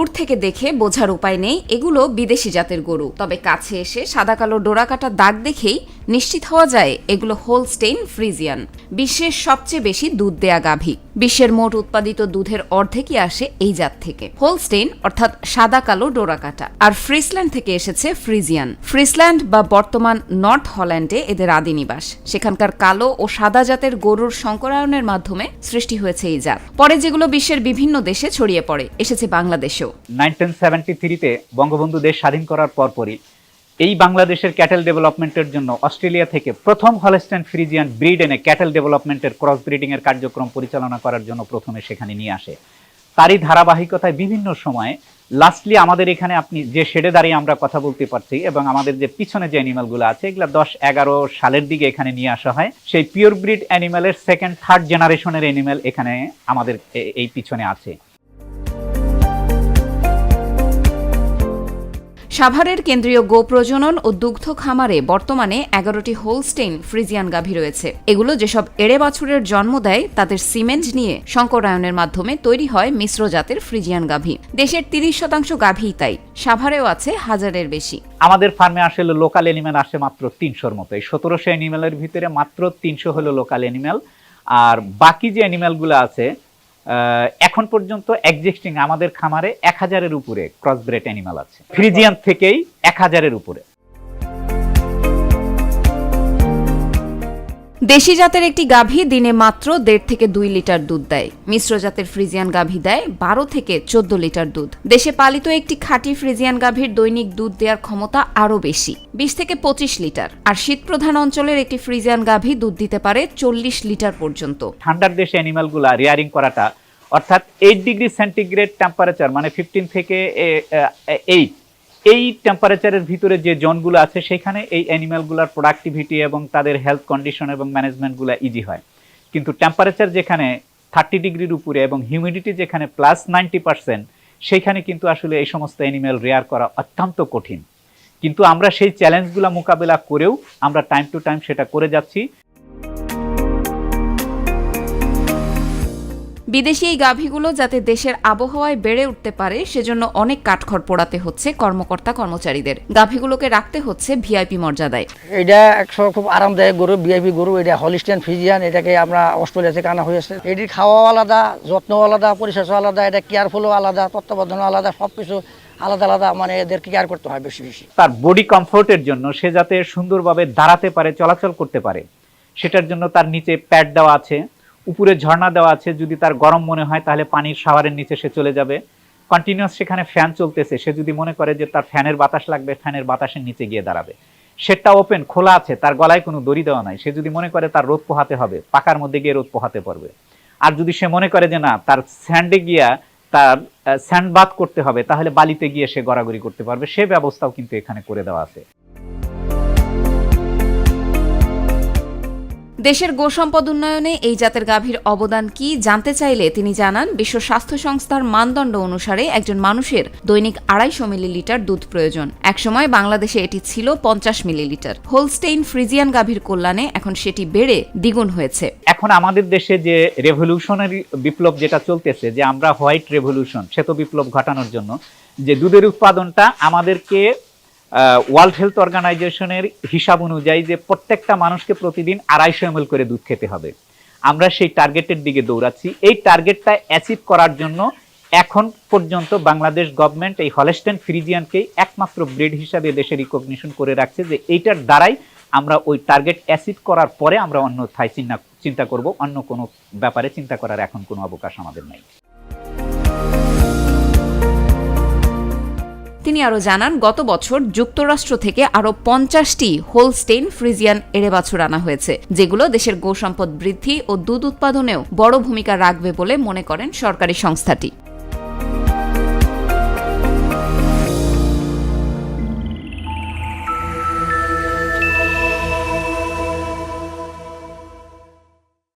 দূর থেকে দেখে বোঝার উপায় নেই এগুলো বিদেশি জাতের গরু, তবে কাছে এসে সাদা কালো ডোরাকাটা দাগ দেখেই নিশ্চিত হওয়া যায় এগুলো হোলস্টেইন ফ্রিজিয়ান, বিশ্বের সবচেয়ে বেশি দুধ দেয়া গাভী। বিশ্বের মোট উৎপাদিত দুধের অর্ধেকই আসে এই জাত থেকে। হোলস্টেইন অর্থাৎ সাদা কালো ডোরাকাটা, আর ফ্রিসল্যান্ড থেকে এসেছে ফ্রিজিয়ান। ফ্রিসল্যান্ড বা বর্তমান নর্থ হল্যান্ডে এদের আদি নিবাস। সেখানকার কালো ও সাদা জাতের গরুর সংকরায়নের মাধ্যমে সৃষ্টি হয়েছে এই জাত। পরে যেগুলো বিশ্বের বিভিন্ন দেশে ছড়িয়ে পড়ে, এসেছে বাংলাদেশেও। 1973-তে বঙ্গবন্ধু দেশ স্বাধীন করার পরপরই এই বাংলাদেশের ক্যাটেল ডেভেলপমেন্টের জন্য অস্ট্রেলিয়া থেকে প্রথম হলস্টেইন ফ্রিজিয়ান ব্রিড এনে ক্যাটেল ডেভেলপমেন্টের ক্রস ব্রিডিং এর কার্যক্রম পরিচালনা করার জন্য প্রথমে সেখানে নিয়ে আসে। তারই ধারাবাহিকতায় বিভিন্ন সময়ে লাস্টলি আমাদের এখানে আপনি যে শেডে দাঁড়িয়ে আমরা কথা বলতে পারছি এবং আমাদের যে পিছনে যে অ্যানিমালগুলো আছে এগুলো 10-11 সালের দিকে এখানে নিয়ে আসা হয়। সেই পিওর ব্রিড অ্যানিমালের সেকেন্ড থার্ড জেনারেশনের অ্যানিমাল এখানে আমাদের এই পিছনে আছে। সাভারের কেন্দ্রীয় গো প্রজনন ও দুগ্ধ খামারে বর্তমানে 11টি হোলস্টেইন ফ্রিজিয়ান গাভী রয়েছে। এগুলো যেসব এড়ে বাছুরের জন্ম দেয় তাদের সিমেন্ট নিয়ে সংকরায়নের মাধ্যমে তৈরি হয় মিশ্র জাতের ফ্রিজিয়ান গাভী। দেশের 30% গাভীই তাই। সাভারেও আছে 1000-এর বেশি। আমাদের ফার্মে আসলে লোকাল অ্যানিমাল আসে মাত্র 300-র মতো। এই 1700 অ্যানিমালের ভিতরে মাত্র 300 হলো লোকাল অ্যানিমাল, আর বাকি যে অ্যানিমালগুলো আছে এখন পর্যন্ত এক্সিস্টিং আমাদের খামারে 1000-এর উপরে ক্রসব্রেড অ্যানিমাল আছে। ফ্রিজিয়ান থেকেই 1000-এর উপরে। দেশি জাতের একটি গাভী দিনে মাত্র 1.5 থেকে 2 লিটার দুধ দেয়। মিশ্র জাতের ফ্রিজিয়ান গাভী দেয় 12 থেকে 14 লিটার দুধ। দেশে পালিত একটি খাঁটি ফ্রিজিয়ান গাভীর দৈনিক দুধ দেওয়ার ক্ষমতা আরও বেশি, 20 থেকে 25 লিটার। আর শীতপ্রধান অঞ্চলের একটি ফ্রিজিয়ান গাভী দুধ দিতে পারে 40 লিটার পর্যন্ত। ঠান্ডার দেশে অ্যানিমালগুলা রিয়ারিং করাটা অর্থাৎ 8 ডিগ্রি সেন্টিগ্রেড টেম্পারেচার মানে 15 থেকে 8 এই টেম্পারেচারের ভিতরে যে জোনগুলো আছে সেখানে এই অ্যানিমালগুলোর প্রোডাক্টিভিটি এবং তাদের হেলথ কন্ডিশন এবং ম্যানেজমেন্টগুলো ইজি হয়। কিন্তু টেম্পারেচার যেখানে 30 ডিগ্রির উপরে এবং হিউমিডিটি যেখানে +90%, সেখানে কিন্তু আসলে এই সমস্ত অ্যানিমাল রেয়ার করা অত্যন্ত কঠিন। কিন্তু আমরা সেই চ্যালেঞ্জগুলো মোকাবেলা করেও আমরা টাইম টু টাইম সেটা করে যাচ্ছি। বিদেশি এই গাভীগুলো যাতে দেশের আবহাওয়ায় বেড়ে উঠতে পারে সেজন্য অনেক কাঠখড় পোড়াতে হচ্ছে কর্মকর্তা কর্মচারীদের। গাভীগুলোকে রাখতে হচ্ছে ভিআইপি মর্যাদায়। এটা খুব আরামদায়ক গরু, ভিআইপি গরু। এটা হলস্টেইন ফ্রিজিয়ান, এটাকে আমরা অস্ট্রেলিয়া থেকে আনা হয়েছে। এটির খাওয়াও আলাদা, যত্ন আলাদা, পরিচর্যা আলাদা, এটা কেয়ারফুলও আলাদা, তত্ত্বাবধানও আলাদা, সবকিছু আলাদা আলাদা, মানে এদের কেয়ার করতে হয় বেশি বেশি। তার বডি কমফোর্টের জন্য সে যাতে সুন্দরভাবে দাঁড়াতে পারে, চলাচল করতে পারে, সেটার জন্য তার নিচে প্যাড দেওয়া আছে, উপরে ঝর্ণা দেওয়া আছে। যদি তার গরম মনে হয় তাহলে পানির শাওয়ারের নিচে সে চলে যাবে। কন্টিনিউয়াস সেখানে ফ্যান চলতেছে, সে যদি মনে করে যে তার ফ্যানের বাতাস লাগবে, ফ্যানের বাতাসের নিচে গিয়ে দাঁড়াবে। সেটা ওপেন খোলা আছে, তার গলায় কোনো দড়ি দেওয়া নাই। সে যদি মনে করে তার রোদ পোহাতে হবে, পাকার মধ্যে গিয়ে রোদ পোহাতে পারবে। আর যদি সে মনে করে যে না তার স্যান্ডে গিয়া তার স্যান্ড বাথ করতে হবে, তাহলে বালিতে গিয়ে সে গড়াগড়ি করতে পারবে। সে ব্যবস্থাও কিন্তু এখানে করে দেওয়া আছে। দেশের গোসম্পদ উন্নয়নে এই জাতের গাভীর অবদান কি জানতে চাইলে তিনি জানান, বিশ্ব স্বাস্থ্য সংস্থার মানদণ্ড অনুসারে একজন মানুষের দৈনিক 250 মিলিলিটার দুধ প্রয়োজন। একসময় বাংলাদেশে এটি ছিল 50 মিলিলিটার। হোলস্টেইন ফ্রিজিয়ান গাভীর কল্যাণে এখন সেটি বেড়ে দ্বিগুণ হয়েছে। এখন আমাদের দেশে যে রেভলিউশনারি বিপ্লব যেটা চলতেছে, যে আমরা হোয়াইট রেভলিউশন, শ্বেত বিপ্লব ঘটানোর জন্য যে দুধের উৎপাদনটা আমাদেরকে ওয়ার্ল্ড হেলথ অর্গানাইজেশনের হিসাব অনুযায়ী যে প্রত্যেকটা মানুষকে প্রতিদিন 250 ml করে দুধ খেতে হবে, আমরা সেই টার্গেটের দিকে দৌড়াচ্ছি। এই টার্গেটটা অ্যাচিভ করার জন্য এখন পর্যন্ত বাংলাদেশ গভর্নমেন্ট এই হলস্টেইন ফ্রিজিয়ানকেই একমাত্র ব্রিড হিসাবে দেশে রিকগনিশন করে রাখছে, যে এইটার দ্বারাই আমরা ওই টার্গেট অ্যাচিভ করার পরে আমরা অন্য থাই চিন্তা করব। অন্য কোনো ব্যাপারে চিন্তা করার এখন কোনো অবকাশ আমাদের নাই। তিনি আরও জানান, গত বছর যুক্তরাষ্ট্র থেকে আরও 50টি হোলস্টেইন ফ্রিজিয়ান এড়ে বাছুর আনা হয়েছে, যেগুলো দেশের গোসম্পদ বৃদ্ধি ও দুধ উৎপাদনেও বড় ভূমিকা রাখবে বলে মনে করেন সরকারি সংস্থাটি।